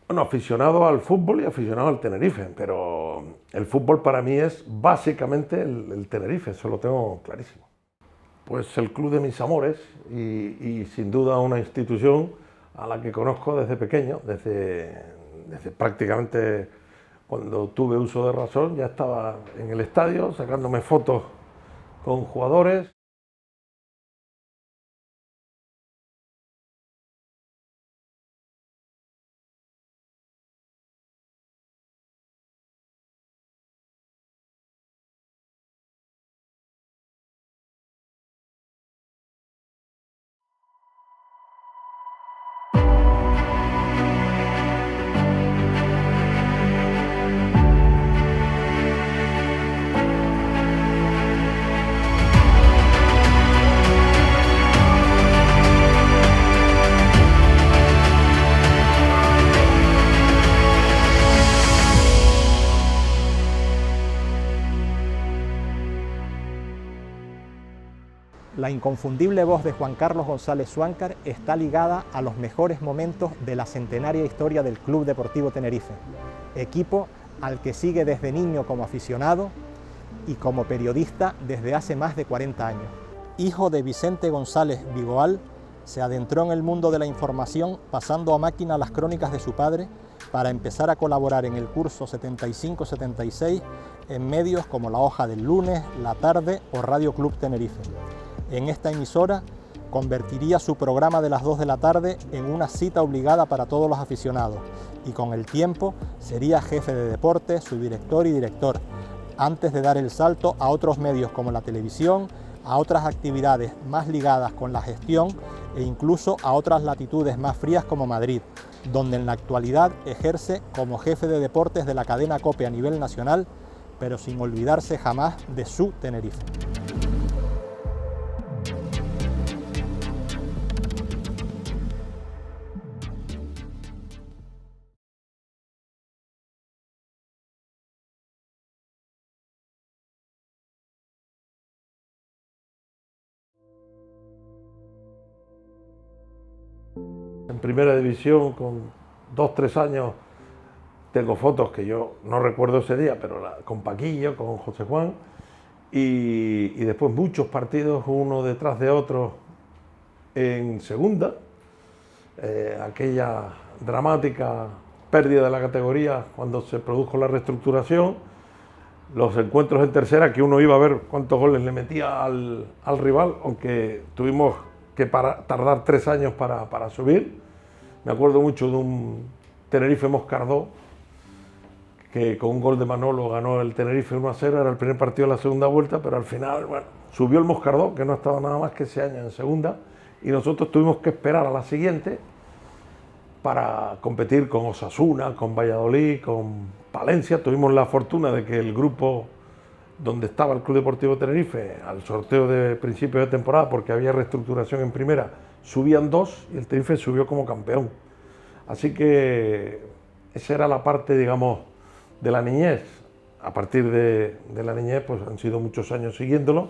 Bueno, aficionado al fútbol y aficionado al Tenerife, pero el fútbol para mí es básicamente el Tenerife, eso lo tengo clarísimo. Pues el club de mis amores y sin duda una institución a la que conozco desde pequeño, desde prácticamente cuando tuve uso de razón, ya estaba en el estadio sacándome fotos con jugadores. La inconfundible voz de Juan Carlos González Suáncar está ligada a los mejores momentos de la centenaria historia del Club Deportivo Tenerife, equipo al que sigue desde niño como aficionado y como periodista desde hace más de 40 años. Hijo de Vicente González Vigoal, se adentró en el mundo de la información pasando a máquina las crónicas de su padre para empezar a colaborar en el curso 75-76 en medios como La Hoja del Lunes, La Tarde o Radio Club Tenerife. En esta emisora convertiría su programa de las 2 de la tarde en una cita obligada para todos los aficionados y con el tiempo sería jefe de deportes, subdirector y director, antes de dar el salto a otros medios como la televisión, a otras actividades más ligadas con la gestión e incluso a otras latitudes más frías como Madrid, donde en la actualidad ejerce como jefe de deportes de la cadena COPE a nivel nacional, pero sin olvidarse jamás de su Tenerife. En primera división, con 2-3 años, tengo fotos que yo no recuerdo ese día, pero con Paquillo, con José Juan, y después muchos partidos, uno detrás de otro, en segunda, aquella dramática pérdida de la categoría cuando se produjo la reestructuración, los encuentros en tercera, que uno iba a ver cuántos goles le metía al rival, aunque tuvimos que tardar 3 años para subir. Me acuerdo mucho de un Tenerife Moscardó, que con un gol de Manolo ganó el Tenerife 1-0, era el primer partido de la segunda vuelta, pero al final, bueno, subió el Moscardó, que no estaba nada más que ese año en segunda, y nosotros tuvimos que esperar a la siguiente para competir con Osasuna, con Valladolid, con Palencia. Tuvimos la fortuna de que el grupo donde estaba el Club Deportivo Tenerife, al sorteo de principio de temporada, porque había reestructuración en primera, subían 2 y el Tenerife subió como campeón. Así que esa era la parte, digamos, de la niñez. A partir de la niñez, pues han sido muchos años siguiéndolo,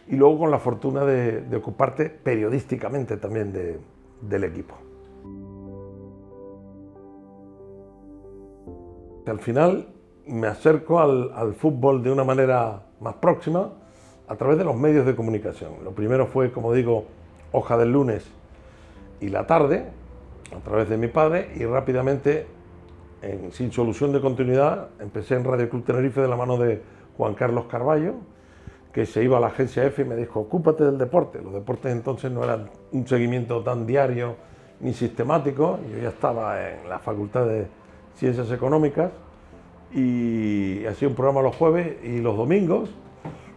y luego con la fortuna de ocuparte periodísticamente también del equipo. Al final me acerco al fútbol de una manera más próxima a través de los medios de comunicación. Lo primero fue, como digo, Hoja del Lunes y La Tarde, a través de mi padre, y rápidamente, sin solución de continuidad, empecé en Radio Club Tenerife de la mano de Juan Carlos Carballo, que se iba a la agencia EFE y me dijo: ocúpate del deporte. Los deportes entonces no eran un seguimiento tan diario ni sistemático. Yo ya estaba en la Facultad de Ciencias Económicas y hacía un programa los jueves y los domingos.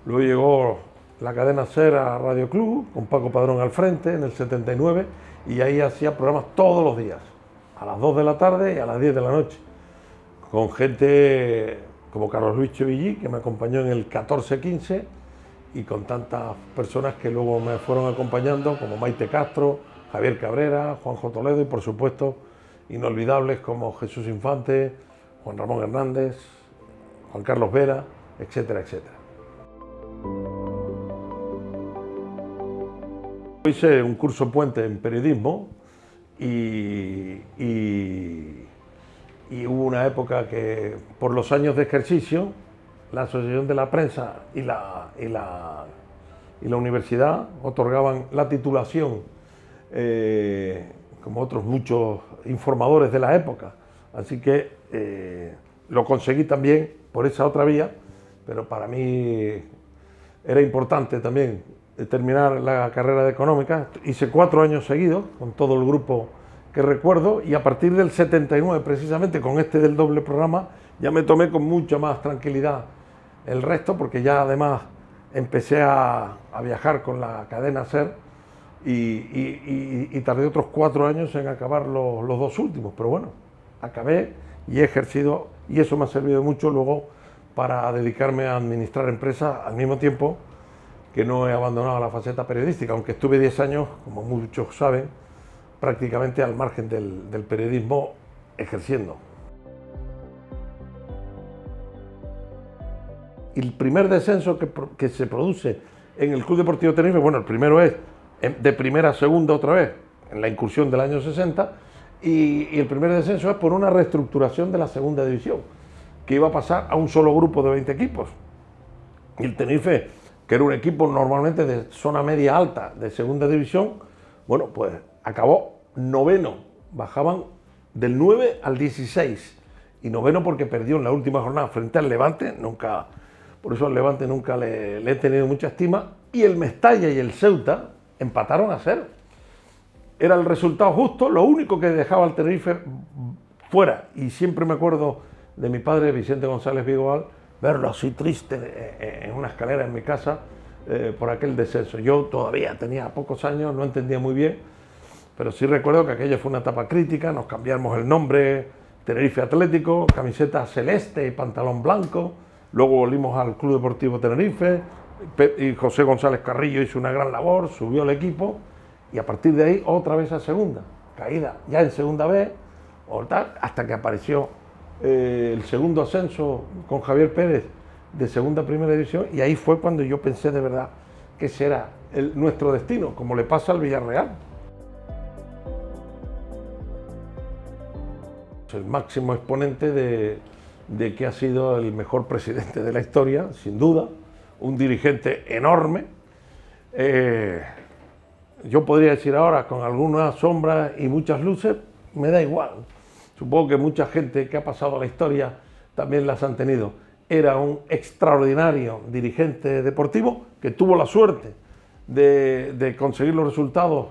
Luego llegó la cadena SER a Radio Club, con Paco Padrón al frente, en el 79, y ahí hacía programas todos los días, a las 2 de la tarde y a las 10 de la noche, con gente como Carlos Luis Chevillí, que me acompañó en el 14-15, y con tantas personas que luego me fueron acompañando, como Maite Castro, Javier Cabrera, Juanjo Toledo, y por supuesto inolvidables como Jesús Infante, Juan Ramón Hernández, Juan Carlos Vera, etcétera, etcétera. Hice un curso puente en periodismo y una época que por los años de ejercicio la Asociación de la Prensa y la universidad otorgaban la titulación, como otros muchos informadores de la época. Así que lo conseguí también por esa otra vía, pero para mí era importante también terminar la carrera de económica. Hice 4 años seguidos con todo el grupo que recuerdo, y a partir del 79, precisamente con este del doble programa, ya me tomé con mucha más tranquilidad el resto, porque ya además empecé a viajar con la cadena SER y tardé otros 4 años en acabar los 2 últimos, pero bueno, acabé y he ejercido, y eso me ha servido mucho luego para dedicarme a administrar empresas al mismo tiempo que no he abandonado la faceta periodística, aunque estuve 10 años, como muchos saben, prácticamente al margen del periodismo ejerciendo. El primer descenso que se produce en el Club Deportivo Tenerife, bueno, el primero es de primera a segunda otra vez, en la incursión del año 60, y el primer descenso es por una reestructuración de la segunda división, que iba a pasar a un solo grupo de 20 equipos. Y el Tenerife, que era un equipo normalmente de zona media alta de segunda división, bueno, pues acabó noveno, bajaban del 9 al 16, y noveno porque perdió en la última jornada frente al Levante, por eso al Levante nunca le he tenido mucha estima, y el Mestalla y el Ceuta empataron a 0. Era el resultado justo, lo único que dejaba al Tenerife fuera, y siempre me acuerdo de mi padre, Vicente González Vigoal, verlo así triste en una escalera en mi casa por aquel descenso. Yo todavía tenía pocos años, no entendía muy bien, pero sí recuerdo que aquella fue una etapa crítica. Nos cambiamos el nombre, Tenerife Atlético, camiseta celeste y pantalón blanco. Luego volvimos al Club Deportivo Tenerife y José González Carrillo hizo una gran labor, subió el equipo, y a partir de ahí otra vez a segunda, caída ya en segunda B, hasta que apareció el segundo ascenso con Javier Pérez de segunda a primera división, y ahí fue cuando yo pensé de verdad que ese era nuestro destino, como le pasa al Villarreal. El máximo exponente de que ha sido el mejor presidente de la historia, sin duda, un dirigente enorme. Yo podría decir ahora, con algunas sombras y muchas luces, me da igual. Supongo que mucha gente que ha pasado a la historia también las han tenido. Era un extraordinario dirigente deportivo que tuvo la suerte de conseguir los resultados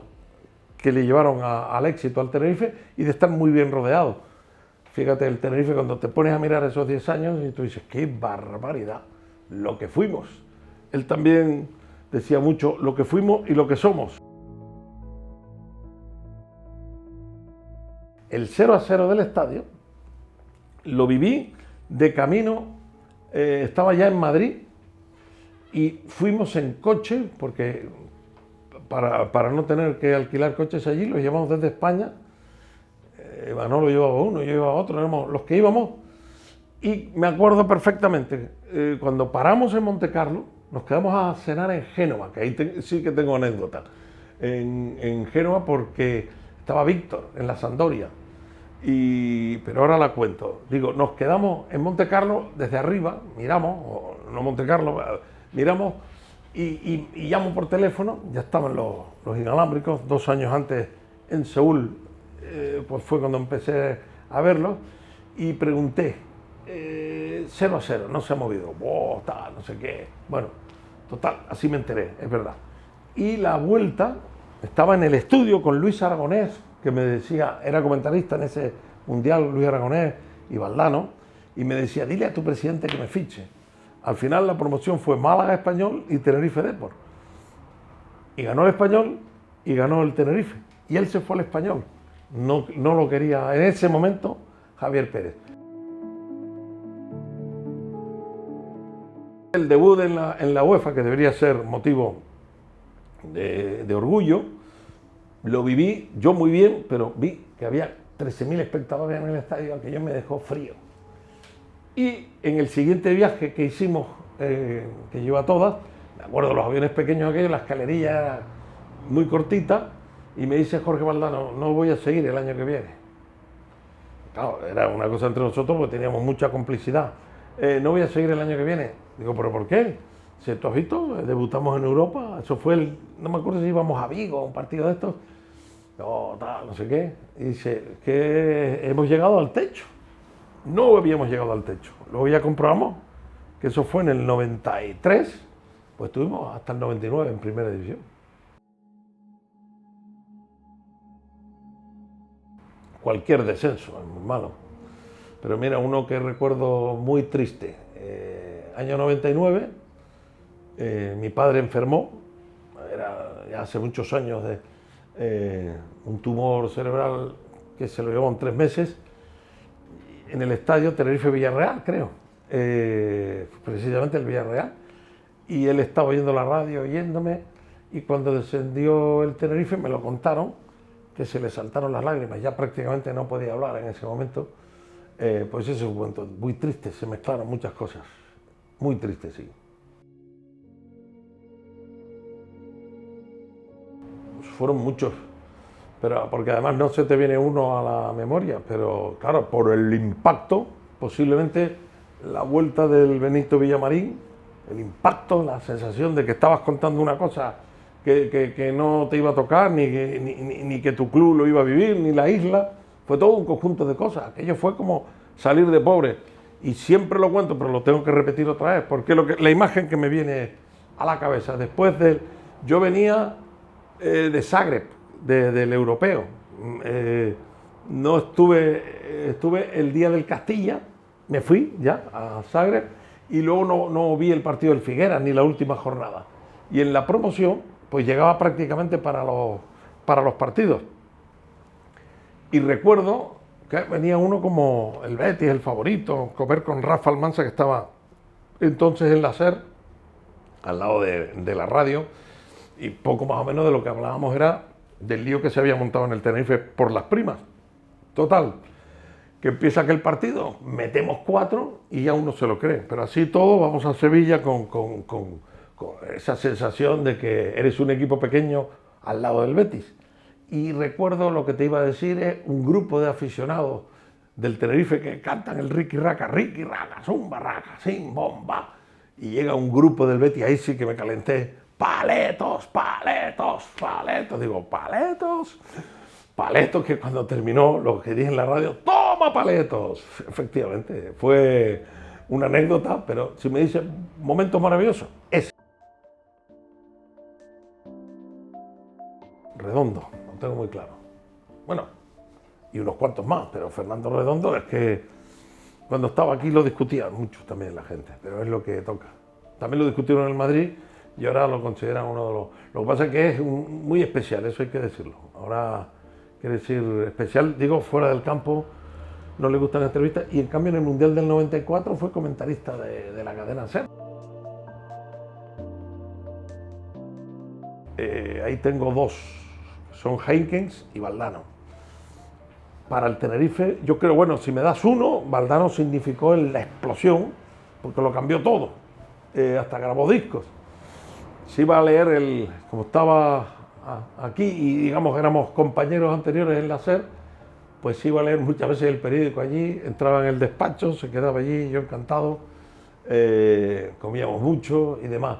que le llevaron al éxito al Tenerife y de estar muy bien rodeado. Fíjate, el Tenerife, cuando te pones a mirar esos 10 años y tú dices, ¡qué barbaridad lo que fuimos! Él también decía mucho, lo que fuimos y lo que somos. El 0-0 del estadio lo viví de camino, estaba ya en Madrid y fuimos en coche, porque para no tener que alquilar coches allí, los llevamos desde España. Manolo llevaba uno, yo llevaba otro, éramos los que íbamos, y me acuerdo perfectamente, cuando paramos en Montecarlo, nos quedamos a cenar en Génova, que ahí sí que tengo anécdota, en Génova, porque estaba Víctor en la Sampdoria, pero ahora la cuento. Digo, nos quedamos en Montecarlo desde arriba, miramos, o no Montecarlo, miramos, y llamo por teléfono, ya estaban los inalámbricos, 2 años antes en Seúl, pues fue cuando empecé a verlo, y pregunté, 0-0, no se ha movido, no sé qué. Bueno, total, así me enteré, es verdad. Y la vuelta, estaba en el estudio con Luis Aragonés, que me decía, era comentarista en ese mundial, Luis Aragonés y Valdano, y me decía, dile a tu presidente que me fiche. Al final la promoción fue Málaga Español y Tenerife Depor. Y ganó el Español y ganó el Tenerife. Y él se fue al Español. No lo quería en ese momento Javier Pérez. El debut en la UEFA, que debería ser motivo de orgullo, lo viví yo muy bien, pero vi que había 13.000 espectadores en el estadio, aquello me dejó frío. Y en el siguiente viaje que hicimos, que lleva todas, me acuerdo los aviones pequeños aquellos, la escalerilla era muy cortita, y me dice Jorge Valdano, no voy a seguir el año que viene. Claro, era una cosa entre nosotros porque teníamos mucha complicidad. No voy a seguir el año que viene. Digo, ¿pero por qué? Si tú has visto, debutamos en Europa, eso fue no me acuerdo si íbamos a Vigo, a un partido de estos, no, tal, no sé qué. Y dice, que hemos llegado al techo. No habíamos llegado al techo. Luego ya comprobamos que eso fue en el 93, pues estuvimos hasta el 99 en primera división. Cualquier descenso es muy malo. Pero mira, uno que recuerdo muy triste, año 99, mi padre enfermó, era ya hace muchos años, de un tumor cerebral que se lo llevó en 3 meses, en el estadio Tenerife-Villarreal, creo, precisamente el Villarreal, y él estaba oyendo la radio, oyéndome, y cuando descendió el Tenerife me lo contaron, que se le saltaron las lágrimas, ya prácticamente no podía hablar en ese momento. Pues ese es un cuento muy triste, se mezclaron muchas cosas, muy triste, sí. Pues fueron muchos, pero porque además no se te viene uno a la memoria, pero claro, por el impacto, posiblemente la vuelta del Benito Villamarín, el impacto, la sensación de que estabas contando una cosa que no te iba a tocar, ni que tu club lo iba a vivir, ni la isla. Fue todo un conjunto de cosas. Aquello fue como salir de pobre. Y siempre lo cuento, pero lo tengo que repetir otra vez, porque la imagen que me viene a la cabeza, después yo venía de Zagreb, del europeo. No estuve el día del Castilla, me fui ya a Zagreb, y luego no vi el partido del Figueras, ni la última jornada. Y en la promoción, pues llegaba prácticamente para los partidos. Y recuerdo que venía uno como el Betis, el favorito, comer con Rafa Almansa, que estaba entonces en la SER, al lado de la radio, y poco más o menos de lo que hablábamos era del lío que se había montado en el Tenerife por las primas. Total, que empieza aquel partido, metemos 4 y ya uno se lo cree, pero así todo vamos a Sevilla con esa sensación de que eres un equipo pequeño al lado del Betis. Y recuerdo lo que te iba a decir, es un grupo de aficionados del Tenerife que cantan el Riqui Raca, zumba raca, sin bomba. Y llega un grupo del Betis, ahí sí que me calenté, paletos, paletos, paletos. Digo, paletos, paletos, que cuando terminó lo que dije en la radio, toma paletos. Efectivamente, fue una anécdota, pero si me dice momento maravilloso, ese. Redondo, lo tengo muy claro. Bueno, y unos cuantos más, pero Fernando Redondo es que cuando estaba aquí lo discutían mucho también la gente, pero es lo que toca. También lo discutieron en el Madrid y ahora lo consideran uno de los... Lo que pasa es que es muy especial, eso hay que decirlo. Ahora, quiere decir especial, digo, fuera del campo, no le gustan las entrevistas, y en cambio en el Mundial del 94 fue comentarista de la cadena SER. Ahí tengo 2. Son Heinkens y Valdano. Para el Tenerife, yo creo, bueno, si me das uno, Valdano significó la explosión, porque lo cambió todo, hasta grabó discos. Si iba a leer como estaba aquí y digamos éramos compañeros anteriores en la SER, pues iba a leer muchas veces el periódico allí, entraba en el despacho, se quedaba allí, yo encantado, comíamos mucho y demás.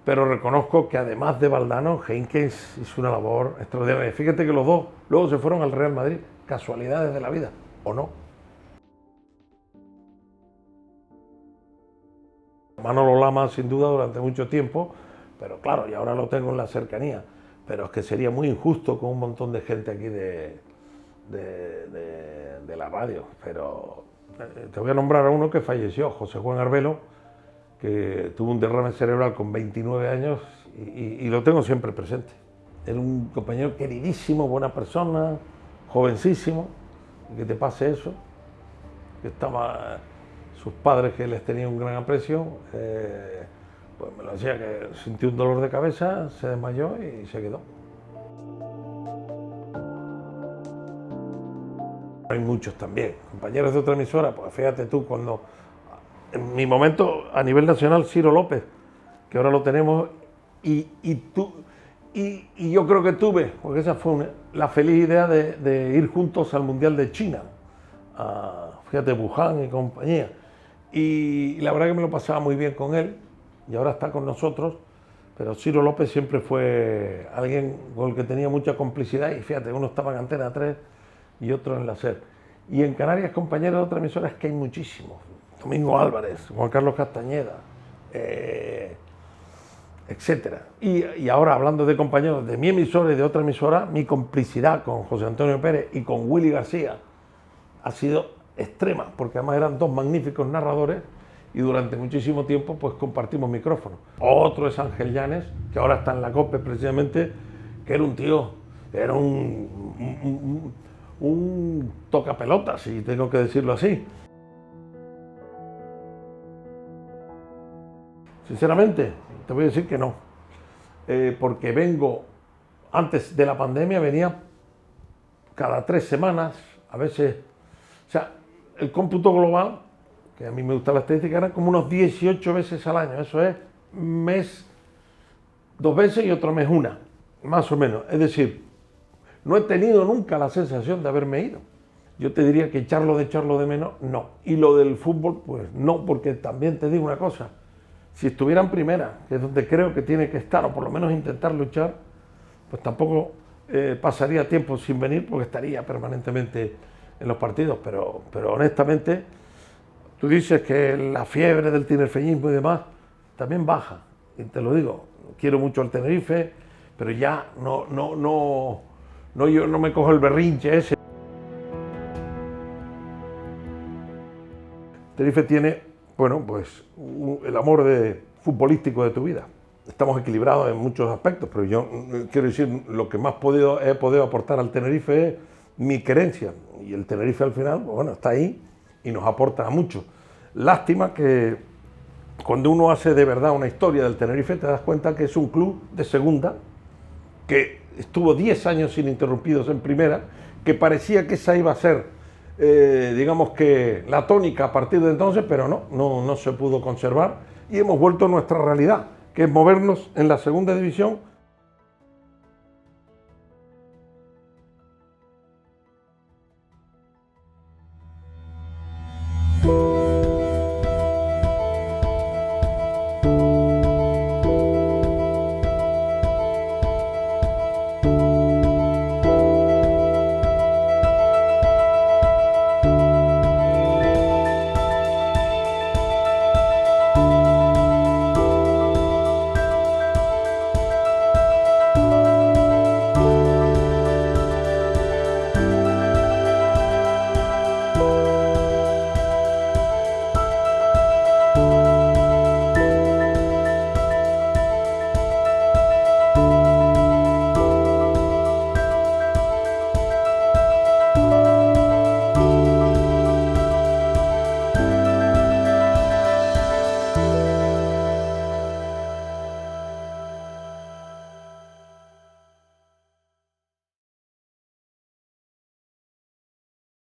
Pero reconozco que además de Valdano, Heinkens hizo una labor extraordinaria. Fíjate que los dos luego se fueron al Real Madrid, casualidades de la vida, ¿o no? Manolo Lama, sin duda, durante mucho tiempo, pero claro, y ahora lo tengo en la cercanía. Pero es que sería muy injusto con un montón de gente aquí de la radio. Pero te voy a nombrar a uno que falleció, José Juan Arbelo, que tuvo un derrame cerebral con 29 años y lo tengo siempre presente. Era un compañero queridísimo, buena persona, jovencísimo, que te pase eso, que estaba, sus padres que les tenían un gran aprecio, pues me lo decía que sintió un dolor de cabeza, se desmayó y se quedó. Hay muchos también, compañeros de otra emisora, pues fíjate tú, cuando en mi momento a nivel nacional Ciro López, que ahora lo tenemos, y yo creo que tuve, porque esa fue la feliz idea de ir juntos al Mundial de China, fíjate, Buján y compañía. Y la verdad que me lo pasaba muy bien con él, y ahora está con nosotros, pero Ciro López siempre fue alguien con el que tenía mucha complicidad, y fíjate, uno estaba en Antena 3 y otro en la SER. Y en Canarias, compañeros de otras emisoras, que hay muchísimos. Domingo Álvarez, Juan Carlos Castañeda, etcétera. Y ahora, hablando de compañeros de mi emisora y de otra emisora, mi complicidad con José Antonio Pérez y con Willy García ha sido extrema, porque además eran dos magníficos narradores y durante muchísimo tiempo pues compartimos micrófonos. Otro es Ángel Llanes, que ahora está en la COPE precisamente, que era un tío, era un tocapelotas, si tengo que decirlo así. Sinceramente, te voy a decir que no, porque vengo, antes de la pandemia venía cada 3 semanas, a veces, o sea, el cómputo global, que a mí me gusta la estadística, eran como unos 18 veces al año, eso es mes 2 veces y otro mes 1, más o menos. Es decir, no he tenido nunca la sensación de haberme ido. Yo te diría que echarlo de menos, no. Y lo del fútbol, pues no, porque también te digo una cosa, si estuviera en primera, que es donde creo que tiene que estar, o por lo menos intentar luchar, pues tampoco pasaría tiempo sin venir, porque estaría permanentemente en los partidos, pero honestamente, tú dices que la fiebre del tinerfeñismo y demás también baja, y te lo digo, quiero mucho al Tenerife, pero ya yo no me cojo el berrinche ese. Tenerife tiene, bueno, pues el amor futbolístico de tu vida. Estamos equilibrados en muchos aspectos, pero yo quiero decir, lo que más he podido aportar al Tenerife es mi querencia, y el Tenerife al final, bueno, está ahí y nos aporta mucho. Lástima que cuando uno hace de verdad una historia del Tenerife, te das cuenta que es un club de segunda, que estuvo 10 años ininterrumpidos en primera, que parecía que esa iba a ser, digamos que la tónica a partir de entonces, pero no se pudo conservar, y hemos vuelto a nuestra realidad, que es movernos en la segunda división.